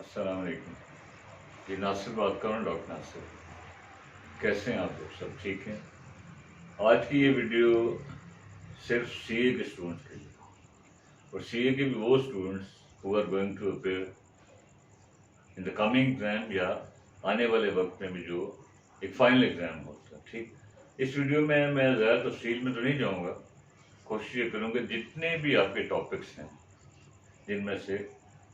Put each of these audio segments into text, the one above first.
अस्सलाम वालेकुम। ये नासिर बात कर रहा हूँ, डॉक्टर नासिर। कैसे हैं आप लोग? सब ठीक हैं? आज की ये वीडियो सिर्फ सीए के स्टूडेंट्स के लिए, और सीए के भी वो students who are going to appear in the coming exam, या आने वाले वक्त में भी जो एक फाइनल एग्जाम होता है। ठीक, इस वीडियो में मैं ज़्यादा तफसील में तो नहीं जाऊँगा। कोशिश ये करूँगा जितने भी आपके टॉपिक्स हैं जिनमें से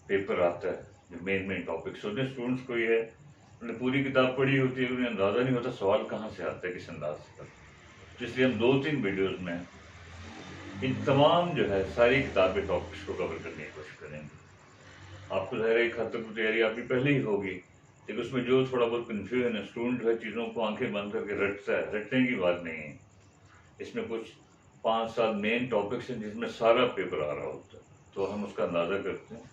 पेपर आता है, जो मेन टॉपिक्स होते हैं, स्टूडेंट्स को ये है उन्होंने पूरी किताब पढ़ी होती है, उन्हें अंदाज़ा नहीं होता सवाल कहाँ से आता है, किस अंदाज से आता है। तो इसलिए हम 2-3 वीडियोस में इन तमाम जो है सारी किताब के टॉपिक्स को कवर करने की कोशिश करेंगे। आपको ज़ाहिर है एक हद तक तो तैयारी आपकी पहले ही होगी, लेकिन उसमें जो थोड़ा बहुत कन्फ्यूजन है, स्टूडेंट जो है चीज़ों को आंखें बंद करके रटता है, रटने की बात नहीं है। इसमें कुछ 5-7 मेन टॉपिक्स हैं जिसमें सारा पेपर आ रहा होता है, तो हम उसका अंदाज़ा करते हैं।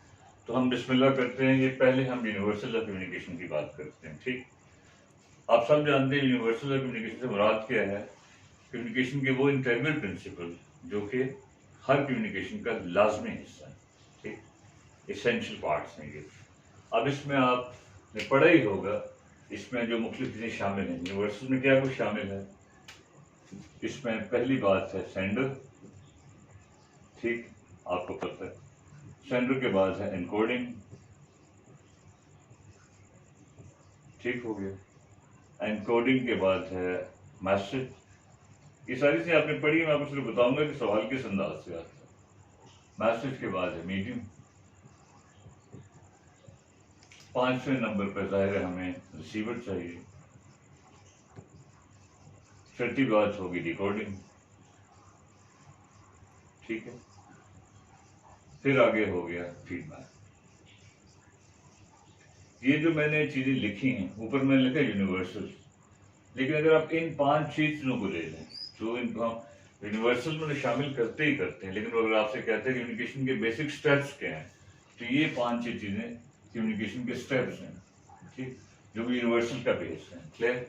तो हम बिस्मिल्लाह करते हैं। ये पहले हम यूनिवर्सल ऑफ कम्युनिकेशन की बात करते हैं। ठीक, आप सब जानते हैं यूनिवर्सल ऑफ कम्युनिकेशन से मुराद क्या है। कम्युनिकेशन के वो इंटीग्रल प्रिंसिपल जो कि हर कम्युनिकेशन का लाजमी हिस्सा है। ठीक, इसेंशियल पार्ट्स हैं ये। अब इसमें आपने पढ़ा ही होगा, इसमें जो मुख्तलिफ चीज़ें शामिल हैं। यूनिवर्सल में क्या कुछ शामिल है? इसमें पहली बात है सेंडर। ठीक, आपको पता है। सेंडर के बाद है एनकोडिंग। ठीक हो गया। एनकोडिंग के बाद है मैसेज। ये सारी चीज़ें आपने पढ़ी, मैं आपको सिर्फ बताऊंगा कि सवाल किस अंदाज से आता है। मैसेज के बाद है मीडियम। 5वें नंबर पर जाहिर है हमें रिसीवर चाहिए। छठी बात होगी डिकोडिंग। ठीक है, फिर आगे हो गया फीडबैक। ये जो मैंने चीज़ें लिखी हैं, ऊपर मैंने लिखा यूनिवर्सल, लेकिन अगर आप इन 5-6 चीज़ों को ले लें तो इनको हम यूनिवर्सल में शामिल करते ही करते हैं। लेकिन अगर आपसे कहते हैं कम्युनिकेशन के बेसिक स्टेप्स क्या हैं, तो ये 5-6 चीज़ें कम्युनिकेशन के स्टेप्स हैं। ठीक, जो भी यूनिवर्सल का बेस है। क्लियर?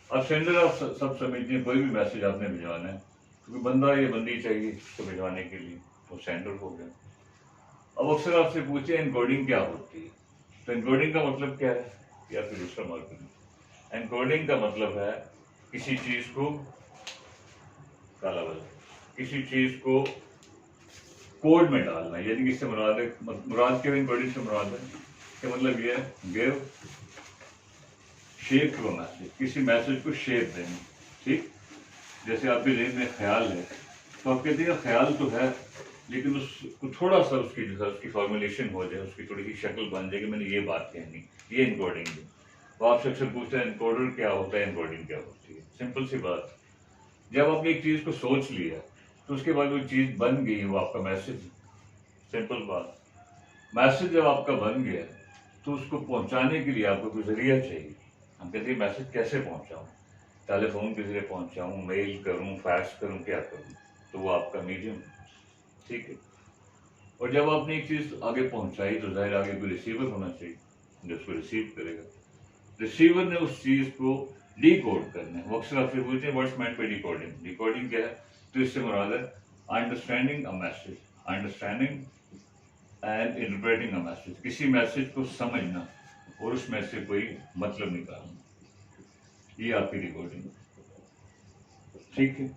अब सेंडर आप सब समझते हैं, कोई भी मैसेज आपने भिजवाना है, क्योंकि बंदा या बंदी चाहिए उसको भिजवाने के लिए, तो सेंडर हो गया। अब अक्सर आपसे पूछे एनकोडिंग क्या होती है, तो एनकोडिंग का मतलब क्या है, या फिर दूसरा मार्केट। एनकोडिंग का मतलब है किसी चीज को काला बल, किसी चीज को कोड में डालना। यानी कि इससे मुराद क्या है? एनकोडिंग से मुराद है कि मतलब ये है give shape to a message, किसी मैसेज को शेप देना। ठीक, जैसे आपके जहन में ख्याल है, तो आप कहते हैं ख्याल तो है, लेकिन उसको थोड़ा सा उसकी फॉर्मुलेशन हो जाए, उसकी थोड़ी सी शक्ल बन जाए कि मैंने ये बात कहनी, ये एनकोडिंग है। तो आपसे अक्सर पूछते हैं एनकोडर क्या होता है, एनकोडिंग क्या होती है। सिंपल सी बात, जब आपने एक चीज़ को सोच लिया तो उसके बाद वो चीज़ बन गई, वो आपका मैसेज। सिंपल बात, मैसेज जब आपका बन गया तो उसको पहुंचाने के लिए आपको कोई जरिया चाहिए। हम कहते हैं मैसेज कैसे पहुंचाऊं, टेलीफोन के जरिए पहुंचाऊं, मेल करूं, फैक्स करूं, क्या करूं, तो वो आपका मीडियम। ठीक है, और जब आपने एक चीज़ आगे पहुंचाई तो जाहिर आगे कोई रिसीवर होना चाहिए जो उसको रिसीव करेगा। रिसीवर ने उस चीज़ को डिकोड करना है। वो अक्सर आपसे पूछते हैं what's meant by decoding. Decoding क्या है? तो इससे मुराद है understanding a message, understanding and interpreting a message, किसी मैसेज को समझना और उसमें से कोई मतलब निकालना, ये आपकी डिकोडिंग। ठीक है,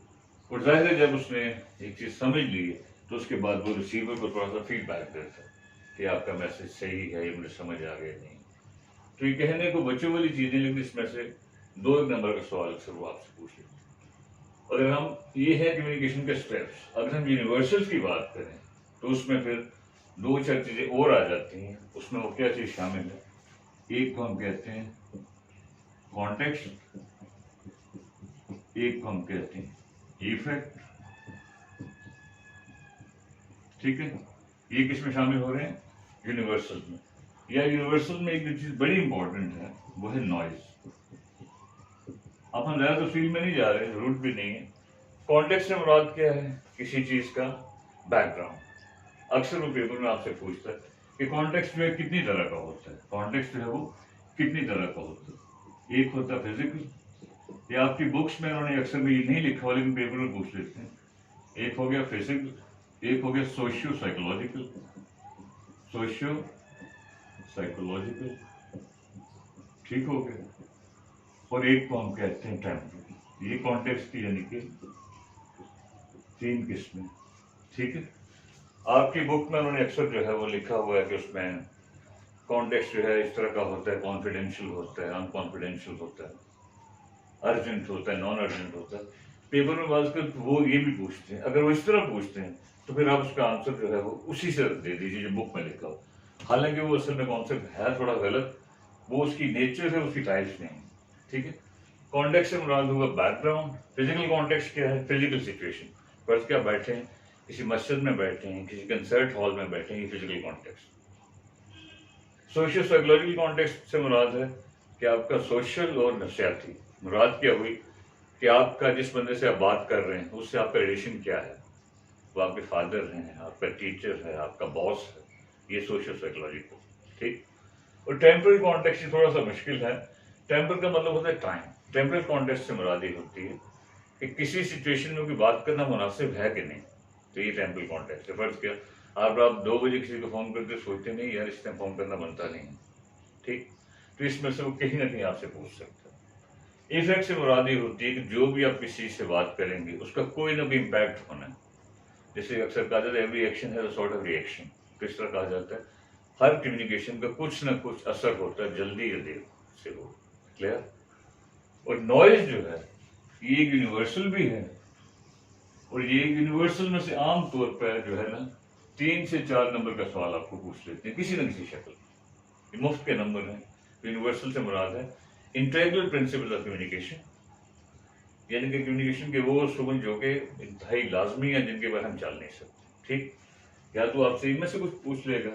और जाहिर है जब उसने एक चीज़ समझ ली है तो उसके बाद वो रिसीवर को थोड़ा सा फीडबैक देता है कि आपका मैसेज सही है, ये मुझे समझ आ गया नहीं। तो ये कहने को बच्चों वाली चीज़ें, लेकिन इसमें से 2 नंबर का सवाल अक्सर वो आपसे पूछ लेते हैं। अगर हम, ये है कम्युनिकेशन के स्टेप्स। अगर हम यूनिवर्सल्स की बात करें तो उसमें फिर 2-4 चीज़ें और आ जाती हैं। उसमें वो क्या चीज़ शामिल है? एक को हम कहते हैं कॉन्टेक्स्ट, एक को हम कहते हैं इफेक्ट। ठीक है, ये किस में शामिल हो रहे हैं? यूनिवर्सल में। या यूनिवर्सल में एक चीज बड़ी इंपॉर्टेंट है, वो है नॉइज। अब हम ज्यादा तफसील में नहीं जा रहे, जरूरत भी नहीं है। कॉन्टेक्स्ट से मुराद क्या है? किसी चीज का बैकग्राउंड। अक्सर वो पेपर में आपसे पूछता है कि कॉन्टेक्स्ट में कितनी तरह का होता है। कॉन्टेक्स्ट जो है वो कितनी तरह का होता है? एक होता है फिजिकल, या आपकी बुक्स में उन्होंने अक्सर में ये नहीं लिखा हुआ, लेकिन पेपर में पूछ लेते हैं। एक हो गया फिजिकल, एक हो गया सोशियो साइकोलॉजिकल। सोशियो साइकोलॉजिकल, ठीक हो गया, और एक को हम कहते हैं टेम्परल। ये कॉन्टेक्स्ट की यानी कि 3 किस्में, ठीक है। आपकी बुक में उन्होंने अक्सर जो है वो लिखा हुआ है कि उसमें कॉन्टेक्स्ट जो है इस तरह का होता है, कॉन्फिडेंशियल होता है, अनकॉन्फिडेंशियल होता है, अर्जेंट होता है, नॉन अर्जेंट होता है। पेपर में बात कर वो ये भी पूछते हैं, अगर वो इस तरह पूछते हैं तो फिर आप उसका आंसर जो है वो उसी से दे दीजिए जो बुक में लिखा हो। हालांकि वो असल में कॉन्सेप्ट है थोड़ा गलत, वो उसकी नेचर है, उसकी टाइप्स नहीं, ठीक है। कॉन्टेक्स्ट से मुराद हुआ बैकग्राउंड। फिजिकल कॉन्टेक्स्ट क्या है? Physical situation. फर्ज क्या बैठे हैं, किसी मस्जिद में बैठे हैं, किसी कंसर्ट हॉल में बैठे हैं, ये physical context. Social psychological context से मुराद है कि आपका सोशल और नफ्सियाती। मुराद क्या हुई कि आपका जिस बंदे से आप बात कर रहे हैं उससे आपका रिलेशन क्या है, वो आपके फादर हैं, आपका टीचर है, आपका बॉस है, ये सोशल साइकोलॉजिकल, ठीक। और टेम्परल कॉन्टेक्स्ट थोड़ा सा मुश्किल है। टेम्पर का मतलब होता है टाइम। टेम्परल कॉन्टेक्स्ट से मुराद ये होती है कि किसी सिचुएशन में कोई बात करना मुनासिब है कि नहीं, तो ये टेम्परल कॉन्टेक्स्ट है। फर्ज किया आप रात 2 बजे किसी को फोन करते सोचते नहीं यार इस टाइम फोन करना बनता नहीं है, ठीक, तो इसमें से वो कहीं ना कहीं आपसे पूछ सकता है। इफेक्ट से मुराद ये होती है कि जो भी आप किसी से बात करेंगे उसका कोई ना कोई इम्पैक्ट होना है। जैसे अक्सर कहा जाता है एवरी एक्शन है सॉर्ट ऑफ रिएक्शन, किस तरह कहा जाता है, हर कम्युनिकेशन का कुछ ना कुछ असर होता है, जल्दी या देर से हो, क्लियर। और नॉइज जो है ये एक यूनिवर्सल भी है, और ये यूनिवर्सल में से आम तौर पर जो है ना 3 से 4 नंबर का सवाल आपको पूछ लेते हैं किसी न किसी शक्ल में, ये मुफ्त के नंबर हैं। यूनिवर्सल से मुराद है इंटेग्रल प्रिंसिपल ऑफ कम्युनिकेशन, यानी कि कम्युनिकेशन के वो सुगुन जो कि इंतहाई लाजमी है, जिनके बारे हम चल नहीं सकते, ठीक। या तो आपसे इनमें से कुछ पूछ लेगा,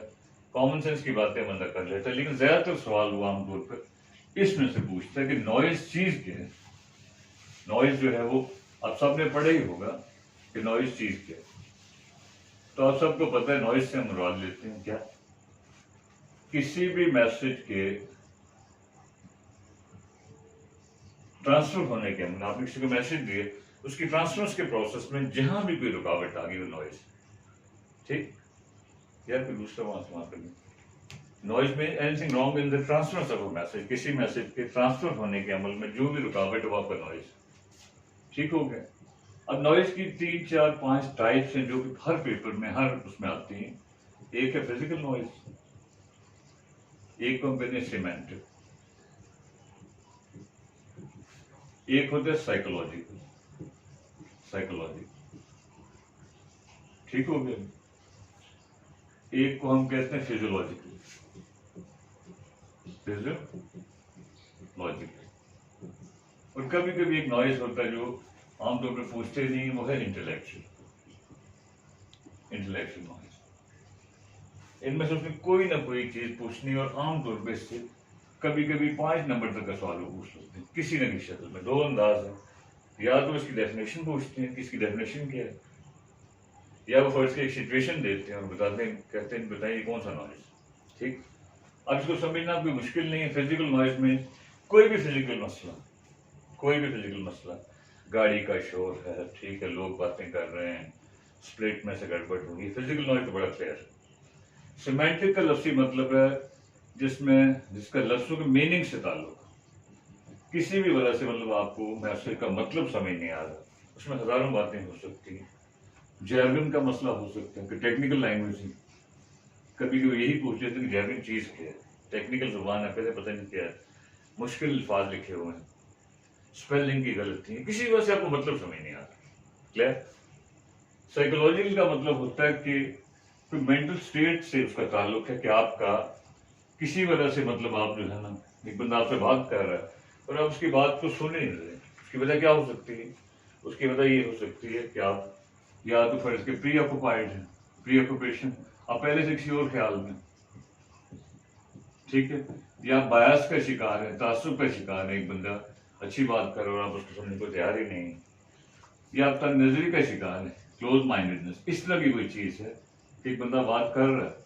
कॉमन सेंस की बातें बंदा कर लेता है, लेकिन ज्यादातर सवाल वो आमतौर पर इसमें से पूछता है कि नॉइज चीज क्या है। नॉइज जो है वो आप सबने पढ़ा ही होगा कि नॉइज चीज क्या है, तो आप सबको पता है नॉइज से हम मुराद लेते हैं क्या, किसी भी मैसेज के ट्रांसफर होने के, मतलब आपने किसी को मैसेज दिए उसकी ट्रांसफर के प्रोसेस में जहां भी कोई रुकावट आ गई वो नॉइज, ठीक। यार कोई दूसरा वहां से वहां कर नॉइज में anything wrong in the transfer of a message, किसी मैसेज के ट्रांसफर होने के अमल में जो भी रुकावट है वो आपका नॉइज, ठीक हो गया। अब नॉइज की 3, 4, 5 टाइप्स हैं जो कि हर पेपर में हर उसमें आती हैं। एक है फिजिकल नॉइज, एक को हम कहते हैं सिमेंटिक, एक होता है साइकोलॉजिकल, ठीक हो गया। एक को हम कहते हैं फिजियोलॉजिकल, और कभी कभी एक नॉइज होता है जो आमतौर पर पूछते नहीं, वो है इंटेलेक्चुअल नॉइज। इनमें से उसने कोई ना कोई चीज पूछनी और आमतौर पर इससे कभी कभी 5 नंबर तक का सवाल वो पूछ सकते हैं किसी न किसी शक्ल में। 2 अंदाज है, या तो इसकी डेफिनेशन पूछते हैं कि इसकी डेफिनेशन क्या है, या वो फर्स्ट की एक सिचुएशन देते हैं और बताते हैं, कहते हैं बताइए कौन सा नॉइज, ठीक। अब इसको समझना कोई मुश्किल नहीं है। फिजिकल नॉइज में कोई भी फिजिकल मसला, गाड़ी का शोर है, ठीक है, लोग बातें कर रहे हैं, स्प्लिट में से गड़बड़ होगी, फिजिकल नॉइज तो बड़ा क्लियर है। सिमेंटिक का लफ्जी मतलब है जिसका लफ्जों के मीनिंग से ताल्लुक, किसी भी वजह से मतलब आपको मैसेज का मतलब समझ नहीं आ रहा, उसमें हजारों बातें हो सकती हैं। जैर्गन का मसला हो सकता है कि टेक्निकल लैंग्वेज ही, कभी कभी यही पूछ लेते हैं कि जैर्गन चीज क्या है, टेक्निकल जुबान है, पहले पता नहीं क्या है, मुश्किल अल्फाज लिखे हुए हैं, स्पेलिंग की गलती है, किसी वजह से आपको मतलब समझ नहीं आ रहा, क्लियर। साइकोलॉजिकल का मतलब होता है कि कोई मेंटल स्टेट से उसका ताल्लुक है कि आपका किसी वजह से मतलब आप जो है ना, एक बंदा आपसे बात कर रहा है और आप उसकी बात को सुन नहीं रहे, उसकी वजह क्या हो सकती है, उसकी वजह ये हो सकती है कि आप या तो फर्ज के प्री ऑक्युपाइड है, प्री ऑक्युपेशन, आप पहले से किसी और ख्याल में, ठीक है, या बायस का शिकार है, तासुब का शिकार है, एक बंदा अच्छी बात कर रहा है और आप उसको सुनने को तैयार ही नहीं, या आप नजरी का शिकार है, क्लोज माइंडेडनेस, इस तरह की कोई चीज है कि एक बंदा बात कर रहा है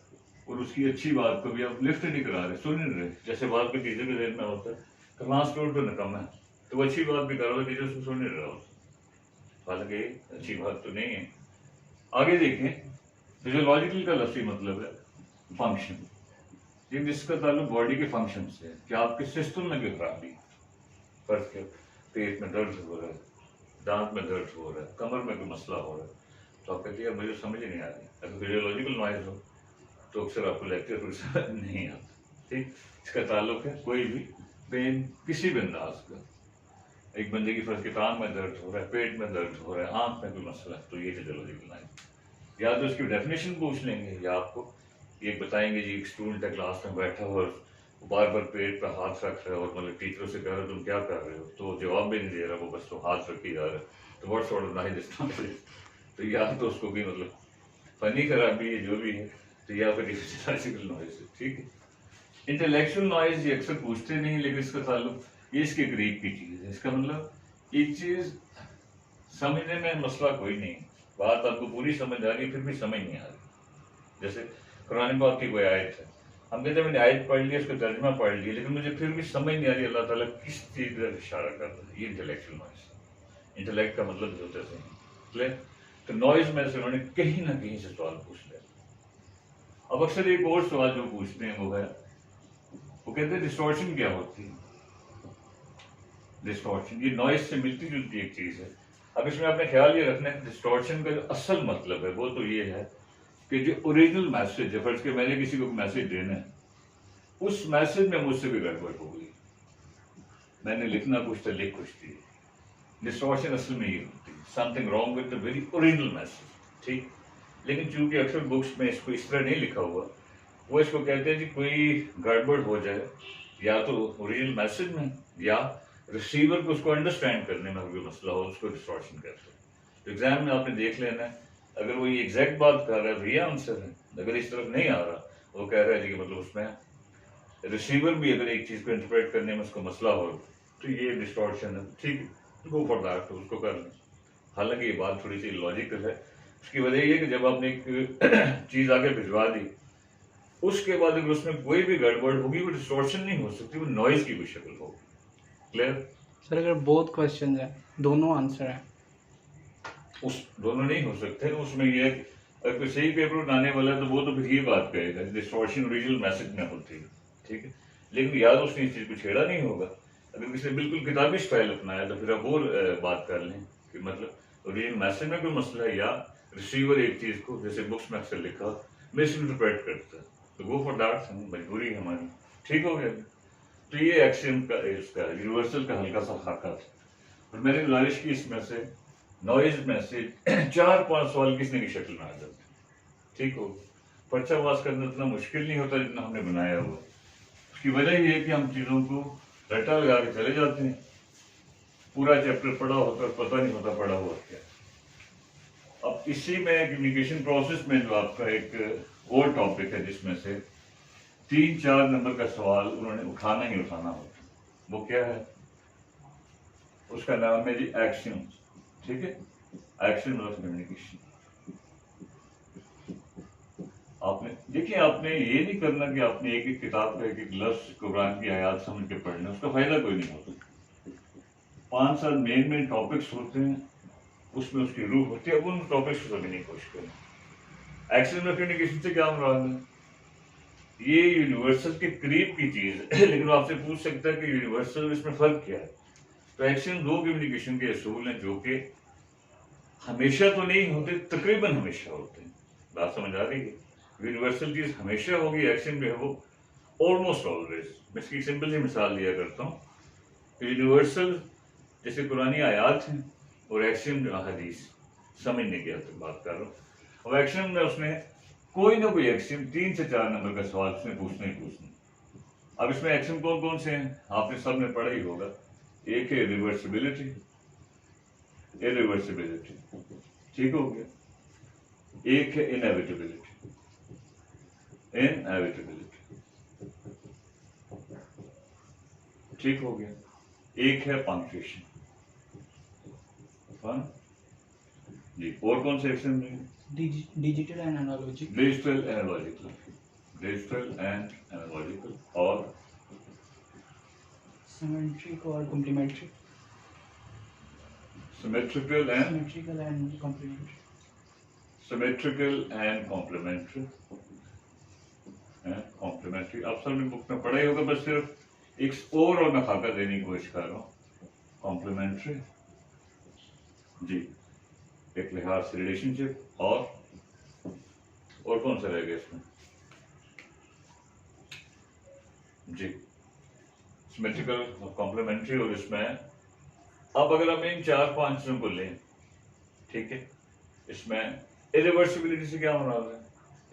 और उसकी अच्छी बात को भी आप लिफ्ट नहीं करा रहे, सुन नहीं रहे। जैसे बात को टीचर के जेल में होता है क्लास फ्लोर पर निकम है तो वो अच्छी बात भी कर रहा है, टीचर उसको सुन नहीं रहा, हालांकि अच्छी बात तो नहीं है। आगे देखें, फिजियोलॉजिकल का लफ्जी मतलब है फंक्शन, लेकिन इसका ताल्लुक बॉडी के फंक्शन से है कि आपके सिस्टम में कोई खराबी है। फर्ज के पेट में दर्द हो रहा है, दांत में दर्द हो रहा है, कमर में कोई मसला हो रहा है, तो आप कहते हैं मुझे समझ ही नहीं आ रही। अगर फिजियोलॉजिकल नॉइज हो तो अक्सर आपको लेक्चर थोड़ी समझ नहीं आता। ठीक, इसका ताल्लुक है कोई भी पेन किसी भी अंदाज का। एक बंदे की फर्ज के टांग में दर्द हो रहा है, पेट में दर्द हो रहा है, आंख में कोई मसला है, तो ये फिजियोलॉजिकल नॉइज। या तो इसकी डेफिनेशन पूछ लेंगे या आपको ये बताएंगे जी एक स्टूडेंट है क्लास में बैठा हुआ और बार बार पेट पर हाथ रख रहा है और मतलब टीचरों से कह रहा है तुम क्या कर रहे हो, तो जवाब भी नहीं दे रहा, वो बस तो हाथ रखी जा रहा है, तो what sort of noise is noise. तो या तो उसको भी मतलब फनी खराबी है जो भी है, तो या फिर फिजियोलॉजिकल नॉइज है। ठीक है, इंटेलेक्चुअल नॉइज ये अक्सर पूछते नहीं, लेकिन इसका ताल्लुक ये इसके करीब की चीज़ है। इसका मतलब एक चीज़ समझने में मसला कोई नहीं, बात आपको पूरी समझ आ रही है फिर भी समझ नहीं आ रही। जैसे कुरान पाक की कोई आयत है, हम कहते हैं मैंने आयत पढ़ लिया, उसका तर्जमा पढ़ लिया, लेकिन मुझे फिर भी समझ नहीं आ रही अल्लाह ताला किस चीज़ का इशारा कर रहा है। ये इंटेलेक्चुअल नॉइज। इंटेलेक्ट का मतलब जो होता है क्लियर। तो नॉइज में से उन्होंने कहीं ना कहीं से सवाल पूछ लिया। अब अक्सर एक और सवाल जो पूछते हैं वो है, वो कहते हैं डिस्टॉर्शन क्या होती है। डिस्टॉर्शन ये नॉइज से मिलती जुलती एक चीज़ है। अब इसमें आपने ख्याल ये रखना है डिस्टॉर्शन का जो असल मतलब है वो तो ये है कि जो ओरिजिनल मैसेज है, फर्ज के मैंने किसी को मैसेज देना है, उस मैसेज में मुझसे भी गड़बड़ हो गई, मैंने लिखना कुछ था लिख कुछ थी। डिस्टॉर्शन असल में ये होती है something wrong with the very original message. ठीक, लेकिन चूंकि अक्सर बुक्स में इसको इस तरह नहीं लिखा हुआ, वो इसको कहते हैं कि कोई गड़बड़ हो जाए या तो ओरिजिनल मैसेज में या रिसीवर को उसको अंडरस्टैंड करने में कोई मसला हो, उसको डिस्टॉर्शन कहते हैं। तो एग्जाम में आपने देख लेना है, अगर वो ये एग्जैक्ट बात कर रहा है तो ये आंसर है, अगर इस तरफ नहीं आ रहा वो कह रहा है कि मतलब उसमें रिसीवर भी अगर एक चीज़ को इंटरप्रेट करने में उसको मसला हो तो ये डिस्टॉर्शन है। ठीक है, गो फॉर दैट, तो उसको कर लें। हालांकि ये बात थोड़ी सी लॉजिकल है, उसकी वजह ये कि जब आपने एक चीज़ आगे भिजवा दी, उसके बाद अगर उसमें कोई भी गड़बड़ होगी वो डिस्टॉर्शन नहीं हो सकती, वो नॉइज की भी शक्ल होगी। Clear sir? अगर बहुत क्वेश्चन है, दोनों आंसर है, उस दोनों नहीं हो सकते। उसमें ये अगर कोई सही पेपर बनाने वाला है तो वो तो फिर ये बात कहेगा डिस्टॉर्शन ओरिजिनल मैसेज में होती है। ठीक है, लेकिन याद उसने इस चीज़ को छेड़ा नहीं होगा। अगर किसी ने बिल्कुल किताबी स्टाइल अपनाया तो फिर आप वो बात कर लें कि मतलब ओरिजिनल मैसेज में कोई मसला है या रिसीवर एक चीज़ को जैसे बुक्स में अक्सर लिखा मिस इंटरप्रेट करता है, तो गो फॉर दैट, मजबूरी है हमारी। ठीक हो गया। तो ये एक्सियम का इसका यूनिवर्सल का हल्का सा खाका था, और मैंने गुजारिश की इसमें से नॉइज में से 4-5 सवाल किसने की शक्ल में आ जाते। ठीक हो, पर्चा वास करना इतना मुश्किल नहीं होता जितना हमने बनाया हुआ। उसकी वजह ये है कि हम चीज़ों को रट्टा लगा के चले जाते हैं, पूरा चैप्टर पढ़ा होता है पता नहीं होता पढ़ा हुआ क्या। अब इसी में कम्युनिकेशन प्रोसेस में जो आपका एक और टॉपिक है जिसमें से 3-4 नंबर का सवाल उन्होंने उठाना ही उठाना होता है, वो क्या है, उसका नाम है जी एक्शन। ठीक है, एक्शन मतलब कम्युनिकेशन। आपने देखिए, आपने ये नहीं करना कि आपने एक एक किताब का एक एक लफ्ज कुरान की आयत समझ के पढ़ना, उसका फायदा कोई नहीं होता। 5-7 मेन टॉपिक्स होते हैं, उसमें उसकी रूह होती है, अब उन टॉपिक्स को समझने की कोशिश करें। एक्शन में कम्युनिकेशन से क्या मुराद है, ये यूनिवर्सल के करीब की चीज है, लेकिन वो आपसे पूछ सकता है कि यूनिवर्सल इसमें फर्क क्या है। तो एक्शन 2 कम्युनिकेशन के असूल हैं जो कि हमेशा तो नहीं होते, तकरीबन हमेशा होते हैं। बात समझ आ रही है, यूनिवर्सल चीज हमेशा होगी, एक्शन में है वो ऑलमोस्ट ऑलवेज। मैं इसकी सिंपल सी मिसाल दिया करता हूँ। यूनिवर्सल जैसे पुरानी आयात हैं और एक्शन जो हदीस, समझने की बात कर रहा हूँ। और एक्शन में उसने कोई ना कोई एक्शन 3 से 4 नंबर का सवाल उसने पूछना ही पूछना। अब इसमें एक्शन कौन कौन से हैं आपने सब में पढ़ा ही होगा। एक है रिवर्सिबिलिटी, इरिवर्सिबिलिटी, ठीक हो गया। एक है इनएविटेबिलिटी, इनएविटेबिलिटी, ठीक हो गया। एक है पंक्चुएशन, जी। और कौन से एक्शन में, digital and analogical, digital analogical, digital and analogical, और सिमेट्रिक और complementary, symmetrical and complementary, symmetrical and complementary, complementary आप सबने बुक में पढ़ा ही होगा, बस सिर्फ एक और मैं खाका देने की कोशिश कर रहा हूँ। कॉम्प्लीमेंट्री जी, एक लिहाज से रिलेशनशिप, और कौन सा रहेगा इसमें जी, सिमेट्रिकल, कॉम्प्लीमेंट्री, और इसमें अब अगर हम इन 4-5 चीजों को लें, ठीक है, इसमें इरिवर्सिबिलिटी से क्या मुराद है?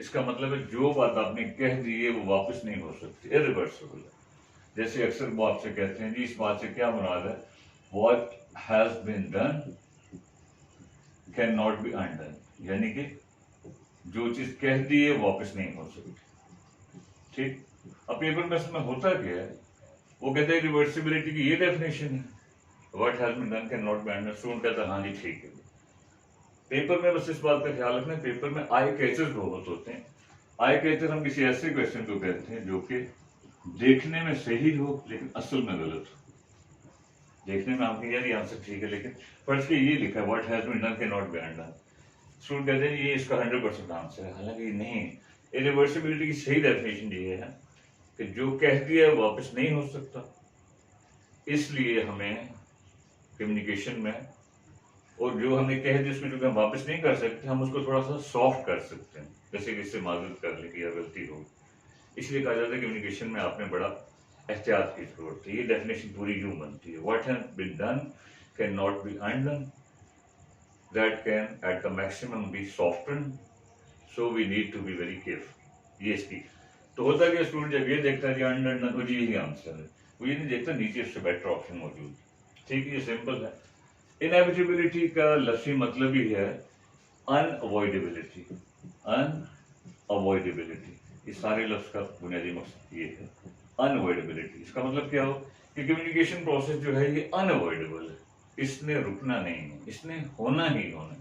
इसका मतलब है जो बात आपने कह दी है वो वापस नहीं हो सकती, इरिवर्सिबल है। जैसे अक्सर वो आपसे कहते हैं जी इस बात से क्या मुराद है, what has been done can not be undone, यानी कि जो चीज कह दी है वापस नहीं हो सकती, ठीक। अब पेपर में इसमें होता क्या है, वो कहते हैं रिवर्सिबिलिटी की ये डेफिनेशन है, what has been done can not be undone. Student कहता है हाँ जी ठीक है। पेपर में बस इस बात का ख्याल रखना, पेपर में आई कैचर्स बहुत होते हैं। आई कैचर हम किसी ऐसे क्वेश्चन को कहते हैं जो कि देखने में सही हो लेकिन असल में गलत हो। देखने में आपके यार ये आंसर ठीक है, लेकिन फर्स्ट के ये लिखा है what has been done can not be undone. Student कहते हैं ये इसका 100% आंसर है, हालांकि नहीं। इरिवर्सिबिलिटी की सही डेफिनेशन ये है कि जो कह दिया है वापस नहीं हो सकता, इसलिए हमें कम्युनिकेशन में, और जो हमने कह दिया उसको जो हम वापस नहीं कर सकते, हम उसको थोड़ा सा सॉफ्ट कर सकते हैं, जैसे कि इससे माजूद कर ले कि यार गलती हो। इसलिए कहा जाता है कम्युनिकेशन में आपने बड़ा एहतियात की जरूरत है। ये डेफिनेशन पूरी यूं बनती है, what has been done can not be undone, that can at the maximum be soften, so we need to be very careful. ये इसकी तो होता है कि स्टूडेंट जब ये देखता है कि अनडन तो जी यही आंसर है, वो ये नहीं देखता नीचे उससे बेटर ऑप्शन मौजूद, ठीक है, ये सिंपल है। इनएविटेबिलिटी का लफ्ज़ी मतलब ही है अनअवॉइडेबिलिटी, अनअवॉइडेबिलिटी, इस सारे लफ्ज़ का बुनियादी मकसद ये है अनअवॉइडेबिलिटी। इसका मतलब क्या हो कि कम्युनिकेशन प्रोसेस जो है ये अनअवॉइडेबल है, इसने रुकना नहीं है, इसने होना ही होना है।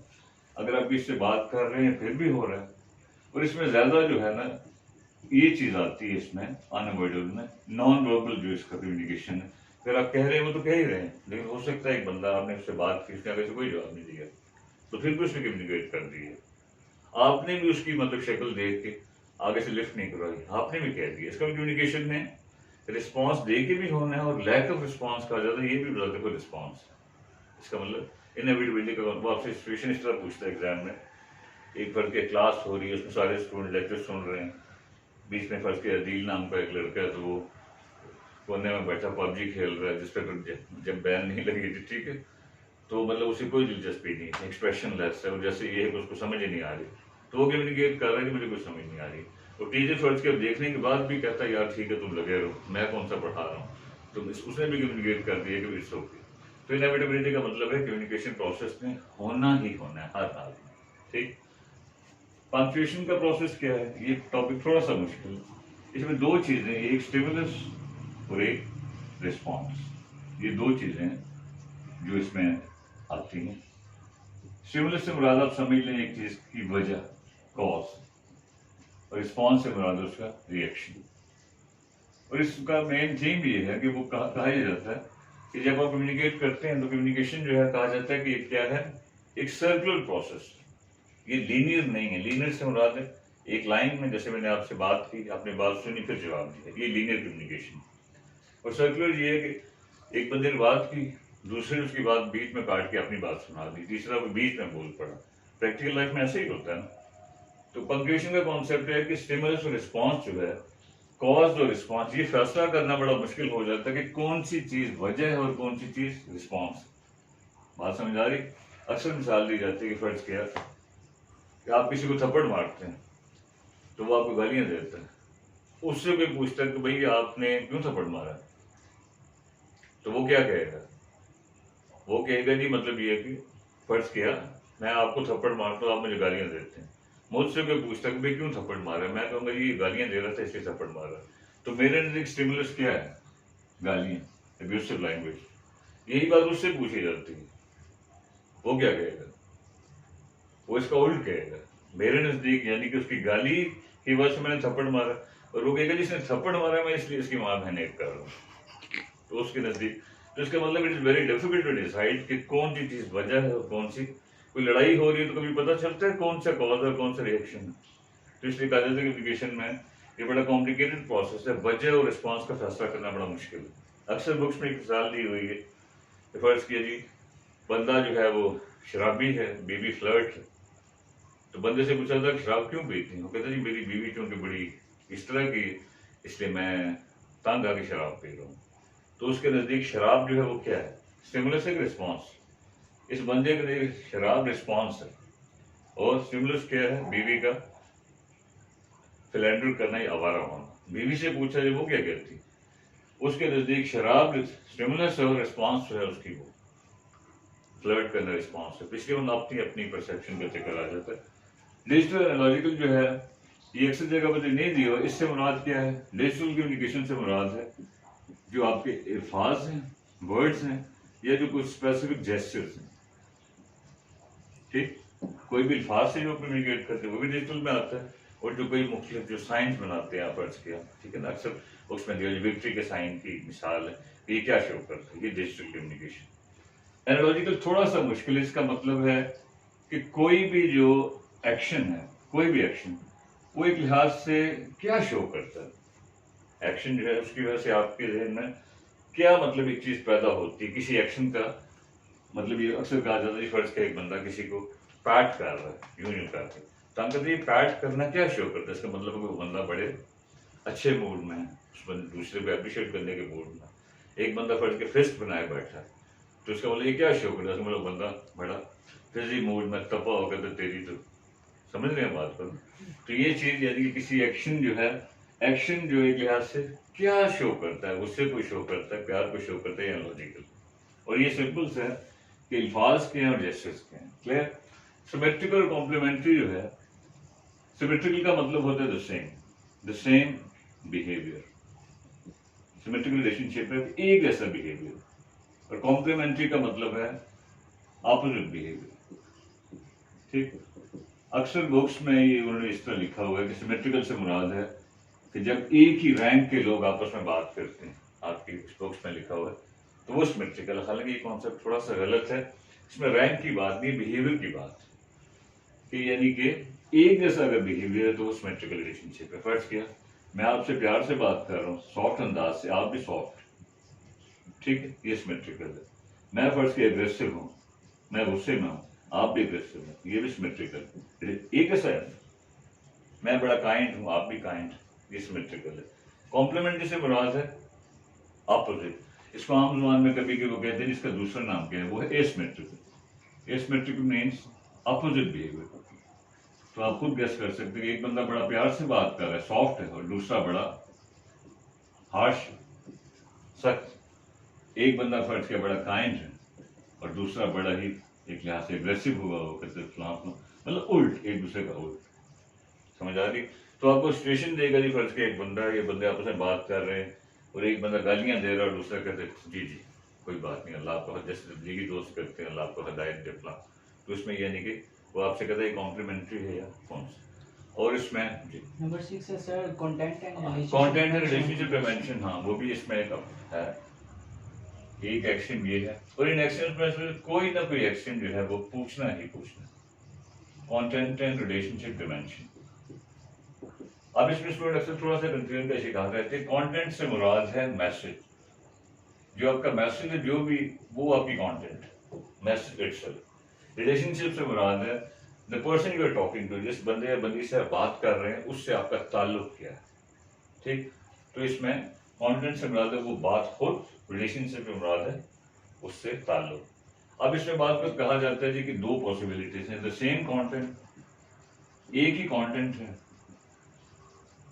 अगर आप इससे बात कर रहे हैं फिर भी हो रहा है, और इसमें ज़्यादा जो है ना ये चीज़ आती है इसमें अनअवॉइडेबल में, नॉन वर्बल जो इसका कम्युनिकेशन है। फिर आप कह रहे हैं वो तो कह ही रहे हैं, लेकिन हो सकता है एक बंदा आपने उससे बात की, उसने आगे से कोई जवाब नहीं दिया, तो फिर भी उसने कम्युनिकेट कर दी है। आपने भी उसकी मतलब शक्ल देख के आगे से लिफ्ट नहीं करवाई, आपने भी कह दिया। इसका कम्युनिकेशन में रिस्पॉन्स दे के भी होना है, और लैक ऑफ रिस्पॉन्स कहा जाता है, ये भी बताते कोई रिस्पॉन्स है। इसका मतलब इनएविटेबिलिटी का वो आपसे सिचुएशन इस तरह पूछता है एग्जाम में, एक फर्ज के क्लास हो रही है, उसमें सारे स्टूडेंट लेक्चर सुन रहे हैं, बीच में फर्ज के अदील नाम का एक लड़का है, तो वो कोने में बैठा पबजी खेल रहा है, जिस पर जब बैन नहीं लगी थी, ठीक है, तो मतलब उसे कोई दिलचस्पी नहीं है, एक्सप्रेशन लेस है, और जैसे ये है कि उसको समझ ही नहीं आ रही, तो वो कम्युनिकेट कर रहा है कि मुझे कुछ समझ नहीं आ रही, और टीचर फर्ज के देखने के बाद भी कहता है यार ठीक है तुम लगे रहो, मैं कौन सा पढ़ा रहा हूँ, तो उसने भी कम्युनिकेट कर दिया कि इट्स ओके। तो इनएविटेबिलिटी का मतलब है कम्युनिकेशन प्रोसेस में होना ही होना है हर हाल में, ठीक। पंक्चुएशन का प्रोसेस क्या है, ये टॉपिक थोड़ा सा मुश्किल है। इसमें दो चीजें, एक स्टिमुलस और एक रिस्पॉन्स, ये दो चीजें जो इसमें आती हैं। स्टिमुलस से मुराद आप समझ लें एक चीज की वजह, कॉज, और रिस्पॉन्स से मुराद उसका रिएक्शन। और इसका मेन थीम ये है कि वो कहा जाता है कि जब आप कम्युनिकेट करते हैं तो कम्युनिकेशन जो है कहा जाता है कि क्या है, एक सर्कुलर प्रोसेस, ये लीनियर नहीं है। लीनियर से मुराद है एक लाइन में, जैसे मैंने आपसे बात की, आपने बात सुनी फिर जवाब दिया, ये लीनियर कम्युनिकेशन। और सर्कुलर ये है कि एक बंदे ने बात की, दूसरे उसकी बात बीच में काट के अपनी बात सुना दी, तीसरा वो बीच में बोल पड़ा। प्रैक्टिकल लाइफ में ऐसे ही होता है ना। तो पंक्चुएशन का कॉन्सेप्ट है कि स्टिमुलस और रिस्पॉन्स जो है, कॉज और रिस्पॉन्स, ये फैसला करना बड़ा मुश्किल हो जाता है कि कौन सी चीज वजह है और कौन सी चीज रिस्पॉन्स। बात समझ आ रही? अक्सर मिसाल दी जाती है कि फर्ज किया कि आप किसी को थप्पड़ मारते हैं तो वो आपको गालियां देता है, उससे कोई पूछता है कि भाई आपने क्यों थप्पड़ मारा, तो वो क्या कहेगा, वो कहेगा जी मतलब ये है कि फर्ज किया मैं आपको थप्पड़ मारता हूँ, आप मुझे गालियां देते हैं। मुझसे कोई पूछता कि भाई क्यों थप्पड़ मारा, मैं कहूँगा ये गालियां दे रहा था इसलिए थप्पड़ मारा। तो मेरे नजदीक स्टिमुलस क्या है, गालियां, अब्यूसिव लैंग्वेज। यही बात उससे पूछी जाती है, वो क्या कहेगा, वो इसका उल्ट कहेगा मेरे नजदीक, यानी कि उसकी गाली की वजह से मैंने थप्पड़ मारा, और वो कहेगा जिसने थप्पड़ मारा मैं इसलिए इसकी मां बहने कर रहा हूँ, तो उसके नजदीक। तो इसका मतलब it is very difficult to decide कि कौन सी चीज वजह है और कौन सी। कोई लड़ाई हो रही है तो कभी पता चलता है कौन सा कॉज और कौन सा रिएक्शन है। तो इसलिए कहा जाता है कि कम्युनिकेशन में ये बड़ा कॉम्प्लिकेटेड प्रोसेस है। वजह और रिस्पॉन्स का फैसला करना बड़ा मुश्किल है। अक्सर बुक्स में एक मिसाल दी हुई है कि फर्ज किया जी बंदा जो है वो शराबी है, बीवी फ्लर्ट है, तो बंदे से पूछा था कि शराब क्यों पीती हो? कहता जी मेरी बीवी चूंकि बड़ी इस तरह की, इसलिए मैं तंग आके शराब पी रहा हूँ। तो उसके नज़दीक शराब जो है वो क्या है? स्टिमुलस है कि रिस्पॉन्स? इस बंदे के नज़दीक शराब रिस्पॉन्स है और स्टिमुलस क्या है? बीवी का फिलेंडर करना या आवारा होना। बीवी से पूछा जी वो क्या कहती? उसके नज़दीक शराब स्टिमुलस है और रिस्पॉन्स है उसकी वो फ्लर्ट करना रिस्पॉन्स है। तो इसलिए उन अपनी अपनी परसेप्शन का जिक्र आ जाता है। डिजिटल एनालॉजिकल जो है ये अक्सर जगह पर नहीं दी हो। इससे मुराद क्या है? डिजिटल कम्युनिकेशन से मुराद है जो आपके अल्फाज हैं, वर्ड्स हैं, या जो कुछ स्पेसिफिक जेस्चर्स हैं। ठीक, कोई भी अल्फाज से जो कम्युनिकेट करते हैं वो भी डिजिटल में आता है, और जो कोई मुख्तलिफ जो साइंस बनाते हैं आप अर्ज किया, ठीक है ना, अक्सर उसमें विक्ट्री के साइन की मिसाल है, ये क्या शो करता है? ये डिजिटल कम्युनिकेशन। एनालॉजिकल थोड़ा सा मुश्किल है। इसका मतलब है कि कोई भी जो एक्शन है, कोई भी एक्शन वो एक लिहाज से क्या शो करता है। एक्शन जो है उसकी वजह से आपके जहन में क्या मतलब एक चीज पैदा होती है किसी एक्शन का। मतलब ये अक्सर कहा जाता है फर्ज का एक बंदा किसी को पैट कर रहा है, यूं करके, तो हम कहते हैं पैट करना क्या शो करता है? इसका मतलब है वो बंदा बड़े अच्छे मूड में है, उस बंदे दूसरे को अप्रिशिएट करने के मूड में। एक बंदा फर्ज के फिस्ट बनाए बैठा है, तो उसका मतलब ये क्या शो करता है? मतलब बंदा बड़ा फिजी मूड में तपा होकर, तो तेरी तो समझ रहे हैं बात को। तो ये चीज यानी कि किसी एक्शन जो है, एक्शन जो एक लिहाज से क्या शो करता है, गुस्से को शो करता है, प्यार को शो करता है, या लॉजिकल। और ये सिंपल से है कि अल्फाज के हैं और जेस्चर्स के हैं। क्लियर? सिमेट्रिकल और कॉम्प्लीमेंट्री जो है, सिमेट्रिकल का मतलब होता है the same behaviour. Symmetrical relationship में एक जैसा बिहेवियर, और कॉम्प्लीमेंट्री का मतलब है ऑपोजिट बिहेवियर। ठीक, अक्सर बुक्स में ये उन्होंने इस तरह लिखा हुआ है कि सिमेट्रिकल से मुराद है कि जब एक ही रैंक के लोग आपस में बात करते हैं, आपकी बुक्स में लिखा हुआ है, तो वो सिमेट्रिकल है। हालांकि ये कॉन्सेप्ट थोड़ा सा गलत है, इसमें रैंक की बात नहीं, बिहेवियर की बात कि यानी कि एक जैसा अगर बिहेवियर है तो वो सिमेट्रिकल रिलेशनशिप है। फर्ज किया मैं आपसे प्यार से बात कर रहा हूँ, सॉफ्ट अंदाज से, आप भी सॉफ्ट, ठीक है, ये सिमेट्रिकल है। मैं फर्ज किया एग्रेसिव हूँ, मैं गुस्से में हूँ, आप भी एग्रेसिव हैं, ये भी सिमेट्रिकल। एक जैसा है। मैं बड़ा काइंड हूँ, आप भी काइंड, ये सिमेट्रिकल है। कॉम्प्लीमेंट जिसे मुराद है ऑपोजिट। इसको आम जुबान में कभी कभी कहते हैं, इसका दूसरा नाम क्या है, वो है asymmetrical. Asymmetrical means opposite behaviour. तो आप खुद गेस कर सकते हैं कि एक बंदा बड़ा प्यार से बात कर रहा है, सॉफ्ट है, और दूसरा बड़ा हार्श, सख्त। एक बंदा फर्ज किया बड़ा काइंड है और दूसरा बड़ा ही एक लिहाज से एग्रेसिव हुआ हो, मतलब उल्ट, एक दूसरे का उल्ट। समझ आ रही? तो आपको सिचुएशन देगा जी, फर्ज के एक बंदा ये बंदे आपस में बात कर रहे हैं और एक बंदा गालियां दे रहा है और दूसरा कहते जी जी कोई बात नहीं, अल्लाह आपको जैसे जिंदगी दोस्त करते हैं, अल्लाह आपको हिदायत दे फलां। तो इसमें यानी कि वो आपसे कहता है कॉम्प्लीमेंट्री है या कौन सा। और इसमें जी नंबर 6 है sir content and relationship. Content and relationship dimension, हाँ वो भी इसमें एक है। एक एक्शन ये है, और इन एक्शन में से कोई ना कोई एक्शन जो है वो पूछना ही पूछना। Content and relationship dimension. अब इसमें स्टूडेंट अक्सर थोड़ा सा कंफ्यूजन का शिकार रहते हैं। कंटेंट से मुराद है मैसेज, जो आपका मैसेज है, जो भी वो आपकी कंटेंट, मैसेज इटसेल्फ। रिलेशनशिप से मुराद है the person you are talking to, जिस बंदे या बंदी से आप बात कर रहे हैं उससे आपका ताल्लुक क्या है। ठीक, तो इसमें कंटेंट से मुराद है वो बात खुद, रिलेशनशिप से मुराद है उससे ताल्लुक। अब इसमें बात को कहा जाता है जी कि दो पॉसिबिलिटीज हैं, द सेम कंटेंट, एक ही कंटेंट है,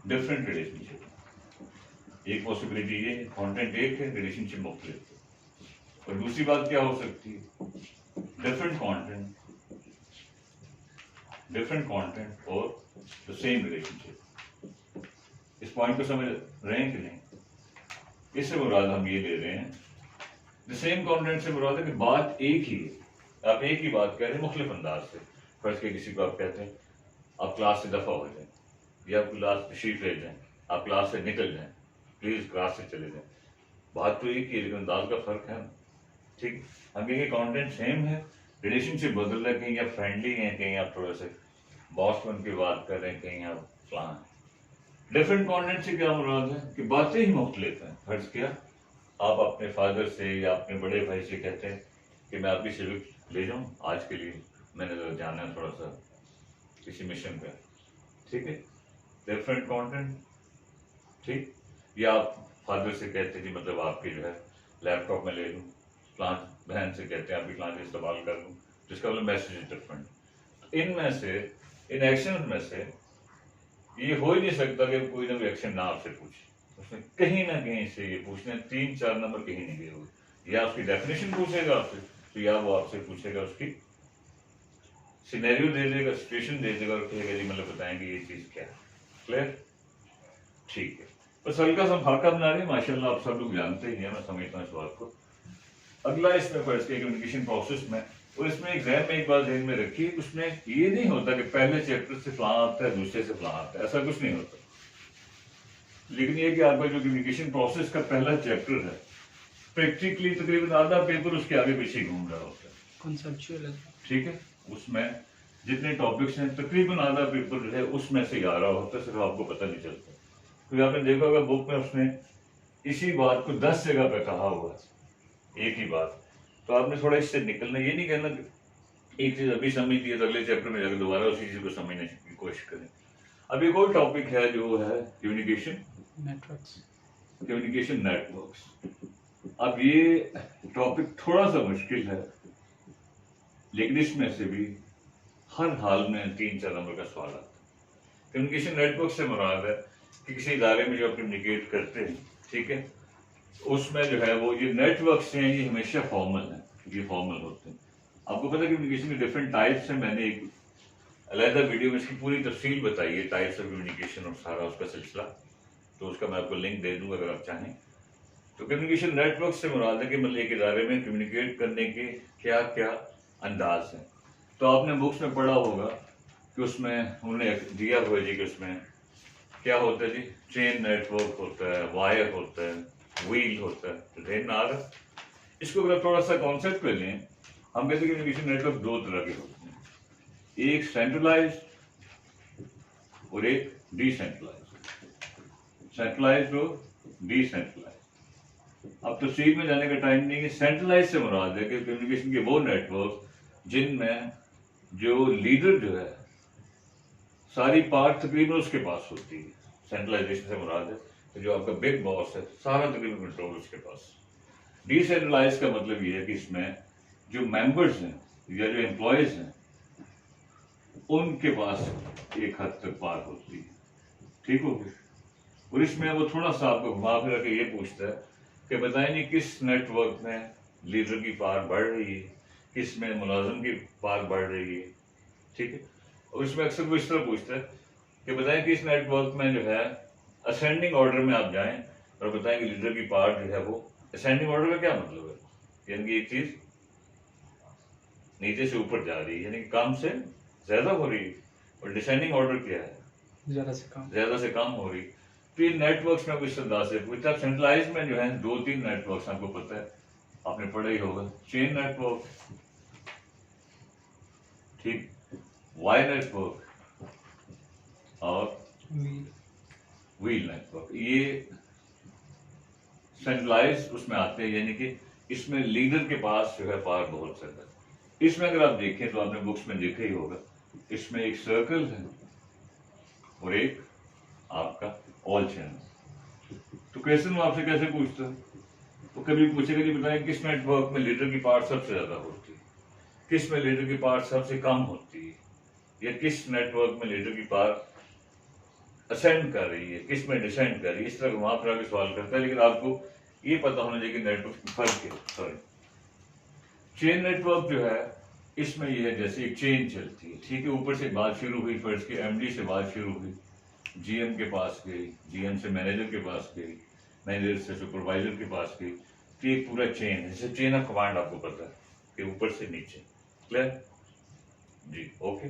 डिफरेंट रिलेशनशिप। एक पॉसिबिलिटी ये है, कंटेंट एक है, रिलेशनशिप मुख्तलिफ। और दूसरी बात क्या हो सकती है, डिफरेंट कंटेंट और द सेम रिलेशनशिप। इस पॉइंट को समझ रहे हैं कि नहीं? इससे मुराद हम ये ले रहे हैं, द सेम कंटेंट से मुराद है कि बात एक ही है, आप एक ही बात कह रहे हैं मुख्तलिफ अंदाज से। फर्ज के किसी को आप कहते हैं आप क्लास से दफा हो जाए, या आप क्लास तशरीफ ले जाएं, आप क्लास से निकल जाएं, प्लीज क्लास से चले जाएं। बात तो एक ही है लेकिन अंदाज का फर्क है। ठीक, हम कहेंगे कंटेंट सेम है, रिलेशनशिप बदल रहा है, कहीं आप फ्रेंडली हैं, कहीं आप थोड़ा से बॉस बन के बात कर रहे हैं, कहीं आप फलां हैं। डिफरेंट कंटेंट से क्या मुराद है कि बातें ही मुख्तलिफ हैं। फर्ज किया आप अपने फादर से या अपने बड़े भाई से कहते हैं कि मैं आपकी सिविक ले जाऊँ आज के लिए, मैंने तो जाना है थोड़ा सा किसी मिशन पे, ठीक है, डिफरेंट कंटेंट, ठीक। या आप फादर से कहते हैं कि मतलब आपके जो है लैपटॉप में ले लूँ, प्लान बहन से कहते हैं आपकी प्लान इस्तेमाल कर लूँ, जिसका मतलब मैसेज डिफरेंट। इनमें से इन एक्शन में से ये हो ही नहीं सकता कि कोई ना कोई एक्शन ना आपसे पूछे, उसमें कहीं ना कहीं से ये पूछने 3-4 नंबर कहीं नहीं गए होंगे। या उसकी डेफिनेशन पूछेगा आपसे, तो या वो आपसे पूछेगा उसकी सिनेरियो दे देगा, सिचुएशन दे देगा और कहेगा जी मतलब बताएंगे ये चीज क्या है। क्लियर? ठीक है, बस हल्का सा फाका बना रहे हैं, माशाल्लाह आप सब लोग जानते ही हैं, मैं समझता हूँ इस बात को। अगला इसमें फर्ज के कम्युनिकेशन प्रोसेस में, और इसमें एग्जाम में एक बात ध्यान में रखिए, उसमें ये नहीं होता कि पहले चैप्टर से फलां आता है दूसरे से फलां आता है, ऐसा कुछ नहीं होता। लेकिन ये कि आपका जो कम्युनिकेशन प्रोसेस का पहला चैप्टर है, प्रैक्टिकली तकरीबन आधा पेपर उसके आगे पीछे घूम रहा होता है, conceptual है। ठीक है। उसमें जितने टॉपिक्स हैं तकरीबन आधा पेपर जो है उसमें से आ रहा होता है, सिर्फ आपको पता नहीं चलता। तो आपने देखा होगा बुक में उसने इसी बात को 10 जगह पे कहा हुआ है, एक ही बात। तो आपने थोड़ा इससे निकलना, ये नहीं कहना कि एक चीज अभी समझ ली है तो अगले चैप्टर में जाकर दोबारा उसी चीज को समझने की कोशिश करें। अब एक और टॉपिक है जो है कम्युनिकेशन नेटवर्क्स, कम्युनिकेशन नेटवर्क्स। अब ये टॉपिक थोड़ा सा मुश्किल है, लेकिन इसमें से भी हर हाल में 3-4 नंबर का सवाल आता है। कम्युनिकेशन नेटवर्क से मुराद है कि किसी इदारे में जो आप कम्युनिकेट करते हैं, ठीक है, उसमें जो है वो ये नेटवर्क्स हैं, ये हमेशा फॉर्मल हैं, ये फॉर्मल होते हैं। आपको पता है कम्युनिकेशन के डिफरेंट टाइप्स हैं, मैंने एक अलहदा वीडियो में इसकी पूरी तफसील बताई है, टाइप्स ऑफ कम्युनिकेशन और सारा उसका सिलसिला, तो उसका मैं आपको लिंक दे दूंगा अगर आप चाहें। तो कम्युनिकेशन नेटवर्क से मुराद है कि मतलब एक इदारे में कम्युनिकेट करने के क्या क्या अंदाज हैं। तो आपने बुक्स में पढ़ा होगा कि उसमें उन्होंने दिया हुआ जी कि उसमें क्या होता है जी, चेन नेटवर्क होता है, वायर होता है, व्हील होता है, तो ध्यान आ रहा है। इसको अगर थोड़ा सा कॉन्सेप्ट पे लें, हम कहते हैं कम्युनिकेशन नेटवर्क 2 तरह के होते हैं, एक सेंट्रलाइज्ड और एक डिसेंट्रलाइज्ड। सेंट्रलाइज्ड और डिसेंट्रलाइज्ड। अब तफसील में जाने का टाइम नहीं है। सेंट्रलाइज से मुराद है कि कम्युनिकेशन के वो नेटवर्क जिनमें जो लीडर जो है सारी पार्ट तकरीबन उसके पास होती है। सेंट्रलाइजेशन से मुराद है कि जो आपका बिग बॉस है सारा तकरीबन कंट्रोल उसके पास। डिसेंट्रलाइज का मतलब ये है कि इसमें जो मेंबर्स हैं या जो एम्प्लॉयज हैं उनके पास एक हद तक पार होती है, ठीक हो गया। और इसमें वो थोड़ा सा आपको घुमा फिरा के ये पूछता है कि बताएं नहीं किस नेटवर्क में लीडर की पार बढ़ रही है, किस में मुलाजिम की पार बढ़ रही है, ठीक है। और इसमें अक्सर वो इस तरह पूछता है कि बताएं कि इस नेटवर्क में जो है असेंडिंग ऑर्डर में आप जाएं और बताएं कि लीडर की पार जो है वो असेंडिंग ऑर्डर का क्या मतलब है, यानी कि एक चीज नीचे से ऊपर जा रही है, यानी कि कम से ज्यादा हो रही है, और डिसेंडिंग ऑर्डर क्या है, ज्यादा से कम हो रही। तो ये नेटवर्क्स में कुछ अंदाज से पूछता है। सेंट्रलाइज में जो है 2-3 नेटवर्क्स आपको पता है, आपने पढ़ा ही होगा, चेन नेटवर्क, ठीक, वायर नेटवर्क और व्हील नेटवर्क। ये सेंट्रलाइज उसमें आते हैं, यानी कि इसमें लीडर के पास जो है पावर बहुत ज्यादा है। इसमें अगर आप देखें तो आपने बुक्स में देखा ही होगा, इसमें एक सर्कल है और एक आपका ऑल चैनल। तो क्वेश्चन वो आपसे कैसे पूछता है, तो कभी पूछेगा कि बताएं किस नेटवर्क में लीडर की पावर सबसे ज्यादा होती है, किस में लीडर की पावर सबसे कम होती है, या किस नेटवर्क में लीडर की पावर असेंड कर रही है, किस में डिसेंड कर रही है। इस तरह वहां पर आगे सवाल करता है, लेकिन आपको ये पता होना चाहिए कि नेटवर्क की फर्क है। सॉरी, चेन नेटवर्क जो है इसमें ये है जैसे एक चेन चलती है, ठीक है, ऊपर से बात शुरू हुई, फर्ज के एमडी से बात शुरू हुई, जीएम के पास गई, जीएम से मैनेजर के पास गई, मैनेजर से सुपरवाइजर के पास गई, तो एक पूरा चेन है, जैसे चेन ऑफ कमांड आपको पता है कि ऊपर से नीचे। क्लियर जी? ओके।